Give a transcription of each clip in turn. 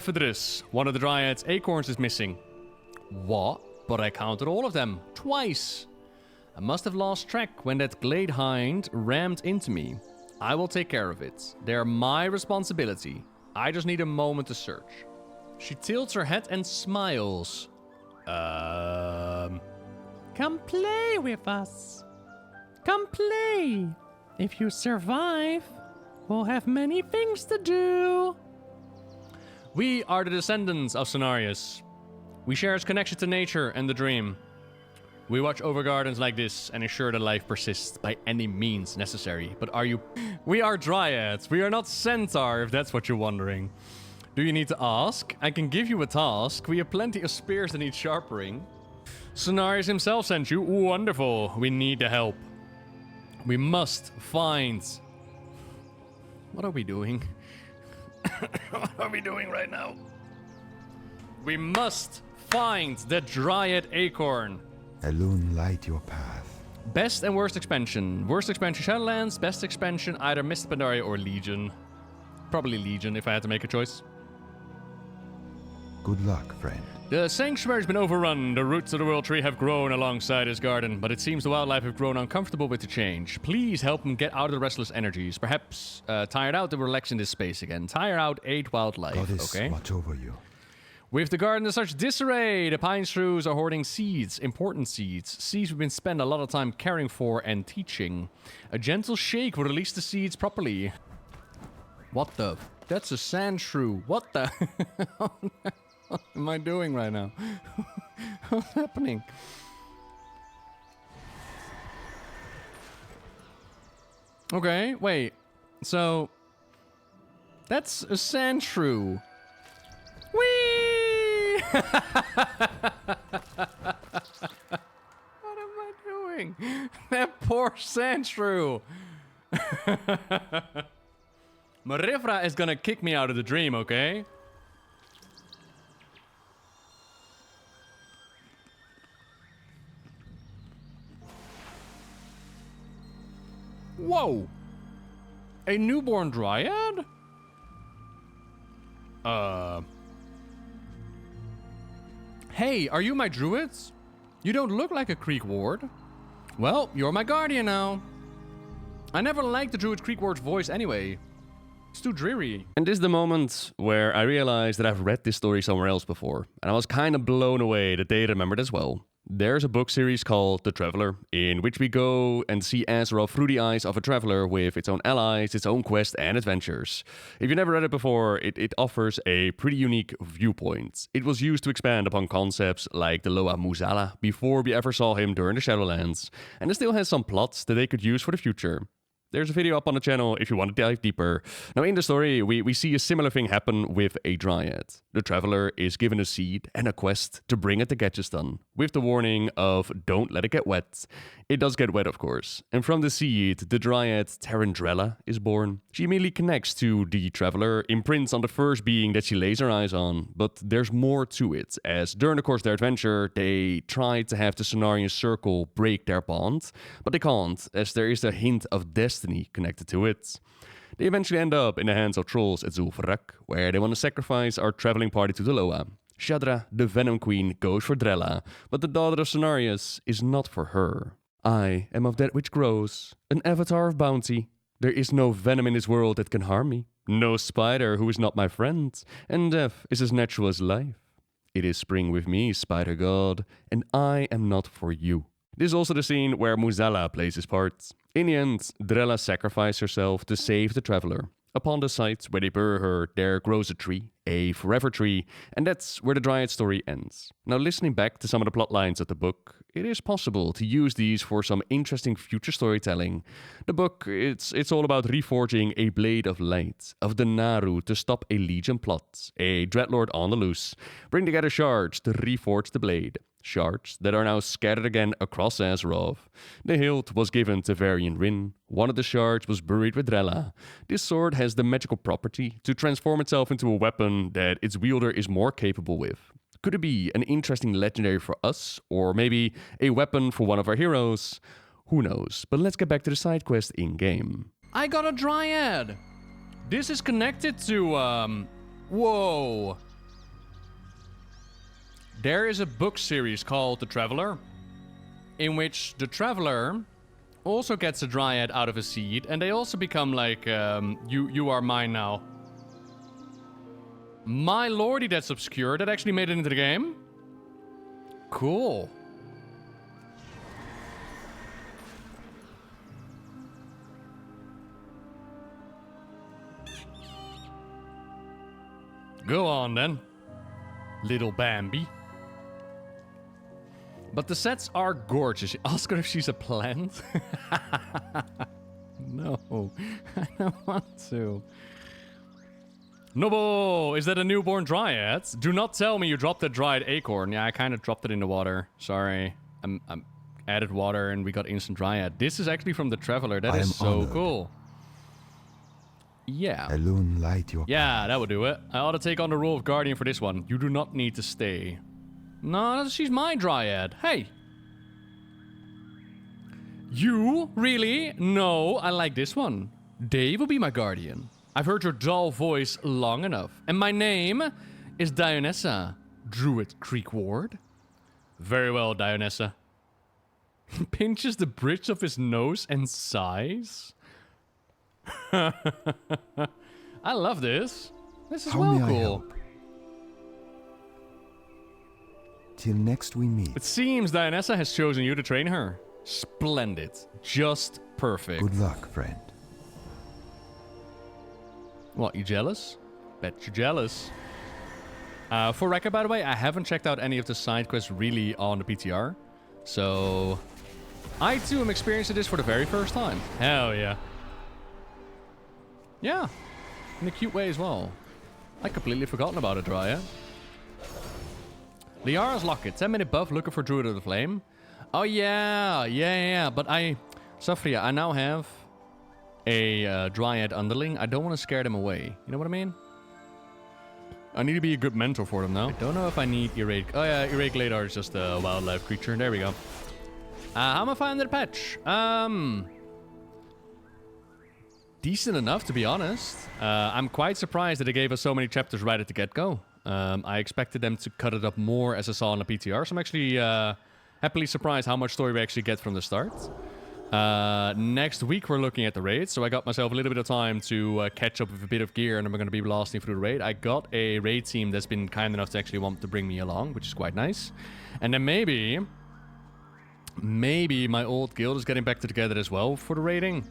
Ephedrus, one of the Dryad's acorns is missing. What? But I counted all of them. Twice. I must have lost track when that glade hind rammed into me. I will take care of it. They're my responsibility. I just need a moment to search. She tilts her head and smiles. Come play with us. Come play. If you survive, we'll have many things to do. We are the descendants of Cenarius. We share its connection to nature and the dream. We watch over gardens like this and ensure that life persists by any means necessary. But are you... We are Dryads. We are not Centaur, if that's what you're wondering. Do you need to ask? I can give you a task. We have plenty of spears that need sharpening. Cenarius himself sent you. Wonderful. We need the help. We must find... What are we doing? What are we doing right now? We must find the Dryad acorn. Elune, light your path. Best and worst expansion. Worst expansion Shadowlands. Best expansion either Mist Pandaria or Legion. Probably Legion if I had to make a choice. Good luck, friend. The sanctuary's been overrun. The roots of the World Tree have grown alongside his garden, but it seems the wildlife have grown uncomfortable with the change. Please help them get out of the restless energies. Perhaps tired out, they will relax in this space again. Tire out 8 wildlife. Goddess, okay. watch over you. With the garden in such disarray, the pine shrews are hoarding seeds, important seeds. Seeds we've been spent a lot of time caring for and teaching. A gentle shake will release the seeds properly. What the? That's a sand shrew. What the? What am I doing right now? What's happening? Okay, wait. So, that's a sand shrew. Whee! What am I doing? That poor sand shrew. Marifra is gonna kick me out of the dream, okay? Whoa! A newborn Dryad? Hey, are you my druids? You don't look like a Creek Ward. Well, you're my guardian now. I never liked the Druid Creek Ward's voice anyway. It's too dreary. And this is the moment where I realized that I've read this story somewhere else before. And I was kind of blown away that they remembered as well. There's a book series called The Traveler, in which we go and see Azeroth through the eyes of a traveler with its own allies, its own quest and adventures. If you've never read it before, it offers a pretty unique viewpoint. It was used to expand upon concepts like the Loa Muzala before we ever saw him during the Shadowlands, and it still has some plots that they could use for the future. There's a video up on the channel if you want to dive deeper. Now in the story, we see a similar thing happen with a Dryad. The Traveler is given a seed and a quest to bring it to Getchestan, with the warning of don't let it get wet. It does get wet, of course. And from the seed, the Dryad Tarandrella is born. She immediately connects to the Traveler, imprints on the first being that she lays her eyes on. But there's more to it, as during the course of their adventure, they try to have the Cenarian Circle break their bond, but they can't, as there is a hint of destiny connected to it. They eventually end up in the hands of trolls at Zul'Farrak, where they want to sacrifice our traveling party to the Loa. Shadra, the Venom Queen, goes for Drella, but the daughter of Cenarius is not for her. I am of that which grows, an avatar of bounty. There is no venom in this world that can harm me, no spider who is not my friend, and death is as natural as life. It is spring with me, spider god, and I am not for you. This is also the scene where Muzala plays his part. In the end, Drella sacrificed herself to save the Traveler. Upon the site where they bury her, there grows a tree, a forever tree, and that's where the Dryad story ends. Now, listening back to some of the plot lines of the book, it is possible to use these for some interesting future storytelling. The book, it's all about reforging a blade of light, of the Naru to stop a Legion plot, a Dreadlord on the loose, bring together shards to reforge the blade. Shards that are now scattered again across Azeroth. The hilt was given to Varian Rin. One of the shards was buried with Drella. This sword has the magical property to transform itself into a weapon that its wielder is more capable with. Could it be an interesting legendary for us, or maybe a weapon for one of our heroes? Who knows, but let's get back to the side quest in-game. I got a Dryad! This is connected to, whoa! There is a book series called The Traveler, in which the Traveler also gets a Dryad out of a seed, and they also become like, you are mine now. My lordy, that's obscure. That actually made it into the game? Cool. Go on, then. Little Bambi. But the sets are gorgeous. Ask her if she's a plant. No, I don't want to. Nobo, is that a newborn Dryad? Do not tell me you dropped a dried acorn. Yeah, I kind of dropped it in the water. Sorry. I'm added water and we got instant Dryad. This is actually from the Traveler. That is so cool. Yeah. Elune, light your Yeah, that would do it. I ought to take on the role of Guardian for this one. You do not need to stay. No, she's my Dryad. Hey. You? Really? No, I like this one. Dave will be my Guardian. I've heard your dull voice long enough. And my name is Dionaessa, Druid Creek Ward. Very well, Dionaessa. Pinches the bridge of his nose and sighs. I love this. This is well cool. Till next we meet. It seems Dionaessa has chosen you to train her. Splendid. Just perfect. Good luck, friend. What, you jealous? Bet you're jealous. For record, by the way, I haven't checked out any of the side quests really on the PTR. So, I too am experiencing this for the very first time. Hell yeah. Yeah. In a cute way as well. I completely forgotten about it, Dryad. Liara's Locket. 10-minute buff looking for Druid of the Flame. Oh, yeah. But Safria, I now have a Dryad underling. I don't want to scare them away. You know what I mean? I need to be a good mentor for them now. I don't know if I need Irate. Oh, yeah, Irate Gladar is just a wildlife creature. There we go. How am I finding the patch? Decent enough, to be honest. I'm quite surprised that they gave us so many chapters right at the get-go. I expected them to cut it up more, as I saw on the PTR. So I'm actually happily surprised how much story we actually get from the start. Next week, we're looking at the raid. So I got myself a little bit of time to catch up with a bit of gear, and I'm going to be blasting through the raid. I got a raid team that's been kind enough to actually want to bring me along, which is quite nice. And then maybe my old guild is getting back together as well for the raiding.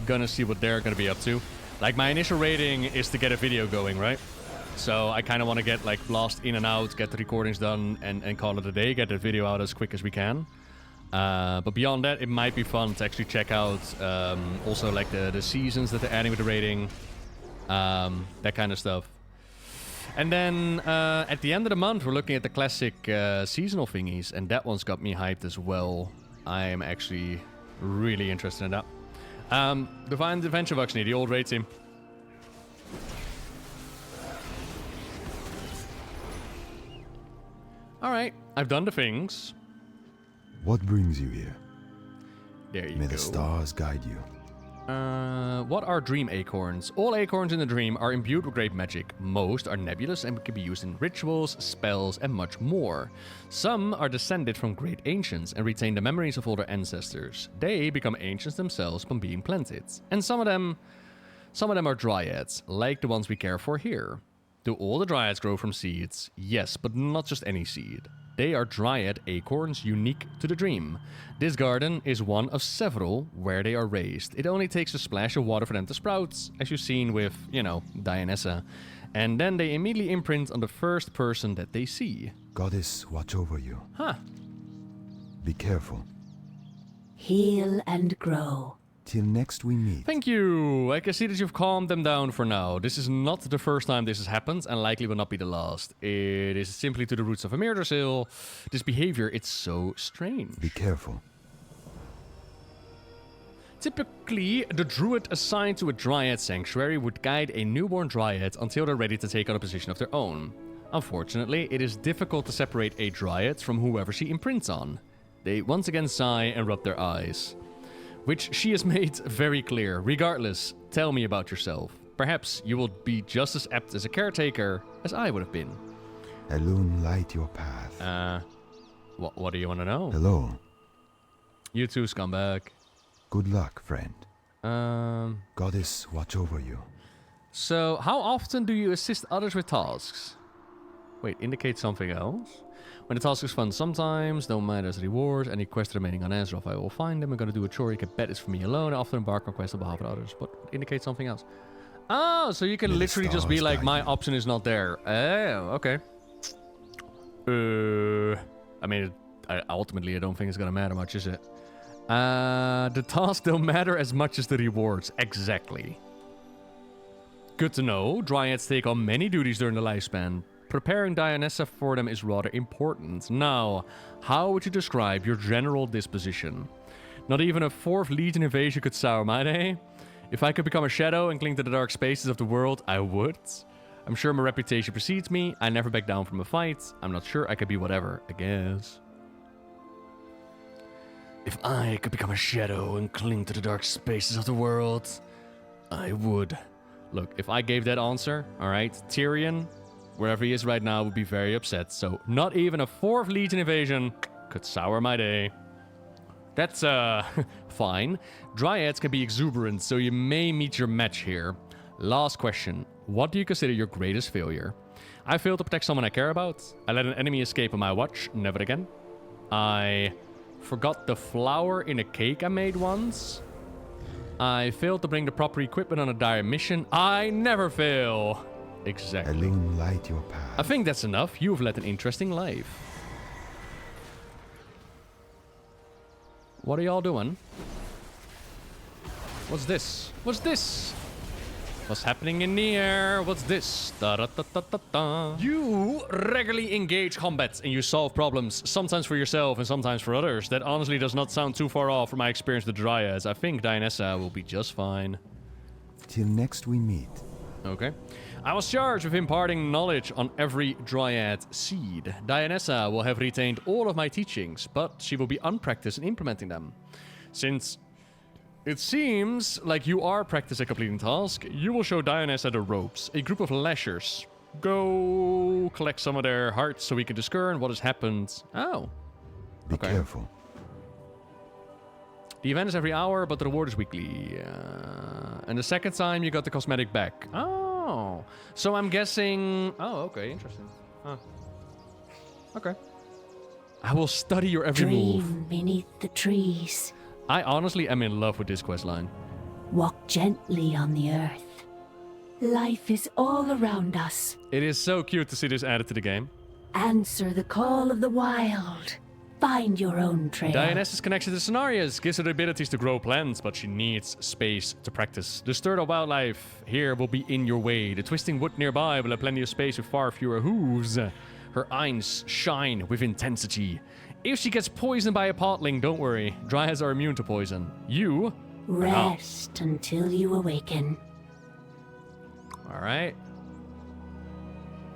Gonna see what they're gonna be up to. Like, my initial rating is to get a video going, right? So I kind of want to get like blast in and out, get the recordings done, and call it a day, get the video out as quick as we can. But beyond that, it might be fun to actually check out also like the seasons that they're adding with the rating, that kind of stuff. And then at the end of the month, we're looking at the classic seasonal thingies, and that one's got me hyped as well. I am actually really interested in that. Divine Adventure Vuxney, the old raid team. Alright, I've done the things. What brings you here? There you go. May the stars guide you. What are dream acorns? All acorns in the dream are imbued with great magic. Most are nebulous and can be used in rituals, spells, and much more. Some are descended from great ancients and retain the memories of all their ancestors. They become ancients themselves from being planted. And some of them are dryads, like the ones we care for here. Do all the dryads grow from seeds? Yes, but not just any seed. They are dryad acorns unique to the dream. This garden is one of several where they are raised. It only takes a splash of water for them to sprout, as you've seen with, you know, Dionaessa. And then they immediately imprint on the first person that they see. Goddess, watch over you. Huh. Be careful. Heal and grow. Till next we meet. Thank you. I can see that you've calmed them down for now. This is not the first time this has happened, and likely will not be the last. It is simply to the roots of a murder. This behavior, it's so strange. Be careful. Typically, the druid assigned to a dryad sanctuary would guide a newborn dryad until they're ready to take on a position of their own. Unfortunately, it is difficult to separate a dryad from whoever she imprints on. They once again sigh and rub their eyes. Which she has made very clear. Regardless, tell me about yourself. Perhaps you will be just as apt as a caretaker as I would have been. Elune, light your path. What do you want to know? Hello. You too, scumbag. Good luck, friend. Um, Goddess, watch over you. so how often do you assist others with tasks? Wait, indicate something else? When the task is fun sometimes, don't mind as rewards. Any quest remaining unanswered, if I will find them. I'm gonna do a chore you can bet is for me alone. I often embark on quests on behalf of others. But indicate something else. Oh, so you can literally just be like, my option is not there. Oh, okay. I mean, ultimately, I don't think it's gonna matter much, is it? The tasks don't matter as much as the rewards. Exactly. Good to know. Dryads take on many duties during the lifespan. Preparing Dionaessa for them is rather important. Now, how would you describe your general disposition? Not even a 4th Legion invasion could sour my day. If I could become a shadow and cling to the dark spaces of the world, I would. I'm sure my reputation precedes me. I never back down from a fight. I'm not sure I could be whatever, I guess. If I could become a shadow and cling to the dark spaces of the world, I would. Look, if I gave that answer, alright, Tyrion, wherever he is right now, would be very upset. So, not even a 4th Legion invasion could sour my day. That's, fine. Dryads can be exuberant, so you may meet your match here. Last question. What do you consider your greatest failure? I failed to protect someone I care about. I let an enemy escape on my watch. Never again. I forgot the flour in a cake I made once. I failed to bring the proper equipment on a dire mission. I never fail. Exactly. Elune, light your path. I think that's enough. You've led an interesting life. What are y'all doing? What's this? What's this? What's happening in the air? What's this? Da, da, da, da, da, da. You regularly engage combat and you solve problems, sometimes for yourself and sometimes for others. That honestly does not sound too far off from my experience with the Dryads. I think Dionaessa will be just fine. Till next we meet. Okay. I was charged with imparting knowledge on every Dryad seed. Dionaessa will have retained all of my teachings, but she will be unpracticed in implementing them. Since it seems like you are practiced at completing tasks, you will show Dionaessa the ropes, a group of lashers. Go collect some of their hearts so we can discern what has happened. Oh. Be careful. The event is every hour, but the reward is weekly. And the second time, you got the cosmetic back. Oh. So I'm guessing... Oh, okay. Interesting. Huh. Okay. I will study your every move. Dream beneath the trees. I honestly am in love with this questline. Walk gently on the earth. Life is all around us. It is so cute to see this added to the game. Answer the call of the wild. Find your own trail. Dionaessa's connection to scenarios gives her the abilities to grow plants, but she needs space to practice. The stir of wildlife here will be in your way. The twisting wood nearby will have plenty of space with far fewer hooves. Her eyes shine with intensity. If she gets poisoned by a potling, don't worry. Dryads are immune to poison. You... Rest until you awaken. Alright.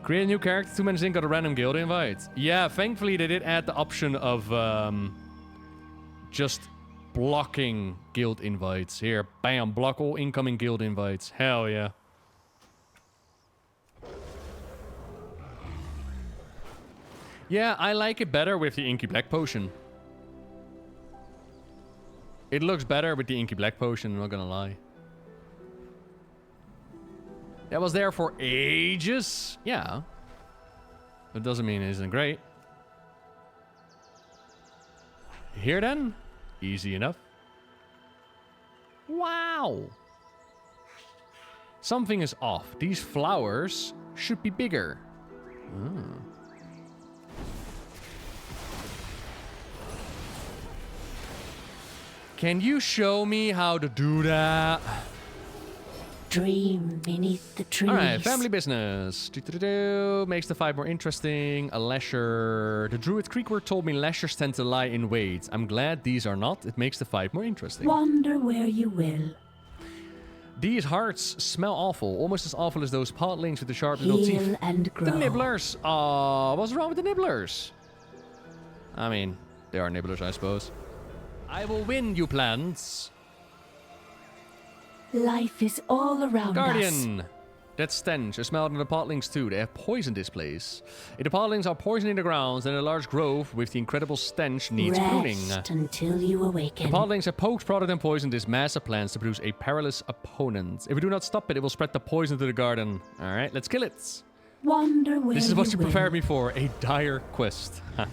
Create a new character, 2 minutes in, got a random guild invite. Yeah, thankfully they did add the option of just blocking guild invites. Here, bam, block all incoming guild invites. Hell yeah. Yeah, I like it better with the Inky Black Potion. It looks better with the Inky Black Potion, I'm not gonna lie. That was there for ages. Yeah. That doesn't mean it isn't great. Here then? Easy enough. Wow. Something is off. These flowers should be bigger. Can you show me how to do that? Dream beneath the trees. Alright, family business. Makes the fight more interesting. A lasher. The Druid Creek word told me lashers tend to lie in wait. I'm glad these are not. It makes the fight more interesting. Wander where you will. These hearts smell awful. Almost as awful as those potlings with the sharp little teeth. Heal and grow. The nibblers. Aw, what's wrong with the nibblers? I mean, they are nibblers, I suppose. I will win, you plants. Life is all around us. Guardian. That stench. I smelled in the potlings too. They have poisoned this place. If the potlings are poisoning the grounds, then a large grove with the incredible stench needs pruning. Rest until you awaken. The potlings have poked, prodded, and poisoned this mass of plants to produce a perilous opponent. If we do not stop it, it will spread the poison to the garden. Alright, let's kill it. Wander where This is what you will. prepared me for. A dire quest. Ha.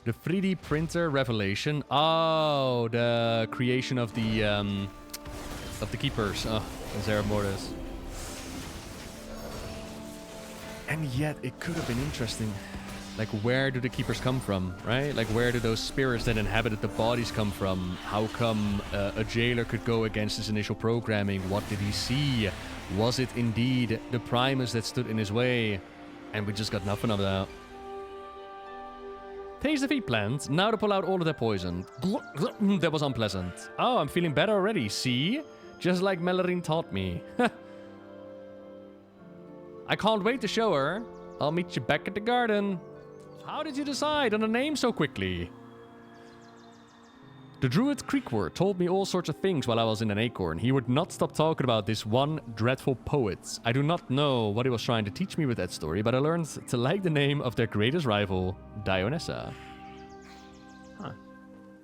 The 3D printer revelation. Oh, the creation of the keepers. Oh, Zara Mortis. And yet, it could have been interesting. Like, where do the keepers come from, right? Like, where do those spirits that inhabited the bodies come from? How come a jailer could go against his initial programming? What did he see? Was it indeed the Primus that stood in his way? And we just got nothing of that. Taste the feed plant. Now to pull out all of that poison. That was unpleasant. Oh, I'm feeling better already. See? Just like Melorine taught me. I can't wait to show her. I'll meet you back at the garden. How did you decide on a name so quickly? The druid Creekward told me all sorts of things while I was in an acorn. He would not stop talking about this one dreadful poet. I do not know what he was trying to teach me with that story, but I learned to like the name of their greatest rival, Dionaessa. Huh.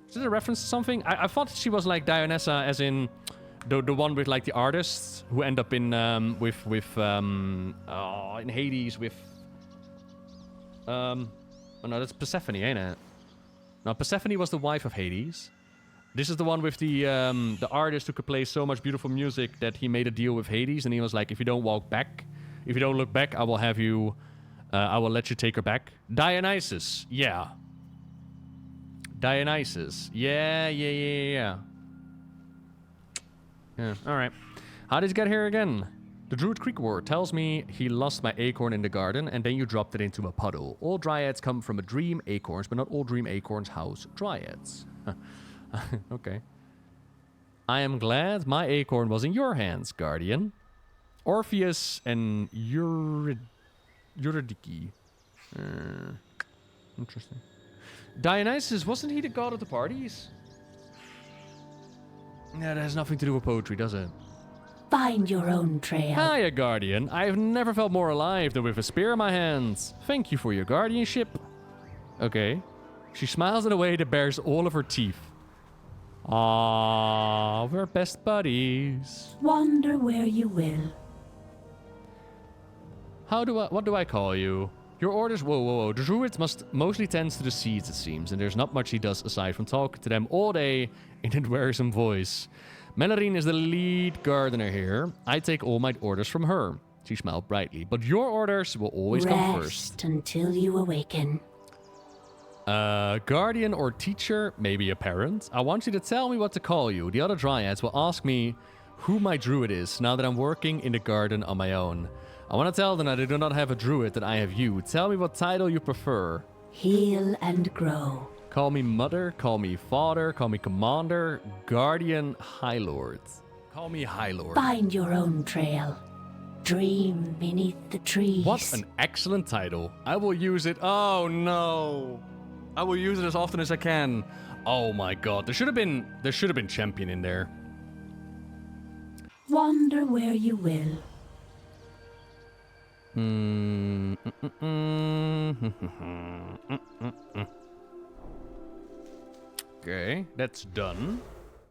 Is it a reference to something? I thought she was like Dionaessa as in the one with like the artists who end up in in Hades with oh no, that's Persephone, ain't it? No, Persephone was the wife of Hades. This is the one with the artist who could play so much beautiful music that he made a deal with Hades, and he was like, if you don't look back, I will have you, I will let you take her back. Dionysus, yeah. Dionysus, yeah. Yeah, alright. How did you get here again? The Druid Creekward tells me he lost my acorn in the garden, and then you dropped it into a puddle. All dryads come from a dream acorns, but not all dream acorns house dryads. Okay. I am glad my acorn was in your hands, Guardian. Orpheus and Eurydice. Interesting. Dionysus, wasn't he the god of the parties? Yeah, that has nothing to do with poetry, does it? Find your own trail. Hiya, Guardian. I have never felt more alive than with a spear in my hands. Thank you for your guardianship. Okay. She smiles in a way that bears all of her teeth. Aww, we're best buddies. Wander where you will. What do I call you? Your orders, whoa. The druid mostly tends to the seeds, it seems, and there's not much he does aside from talking to them all day in a wearisome voice. Melorine is the lead gardener here. I take all my orders from her. She smiled brightly. But your orders will always come first. Rest until you awaken. Guardian or teacher, maybe a parent. I want you to tell me what to call you. The other dryads will ask me who my druid is now that I'm working in the garden on my own. I want to tell them that I do not have a druid, that I have you. Tell me what title you prefer. Heal and grow. Call me mother, call me father, call me commander, guardian, high lord. Call me high lord. Find your own trail. Dream beneath the trees. What an excellent title. I will use it. Oh no. I will use it as often as I can. Oh my god. There should have been champion in there. Wander where you will. Okay, that's done.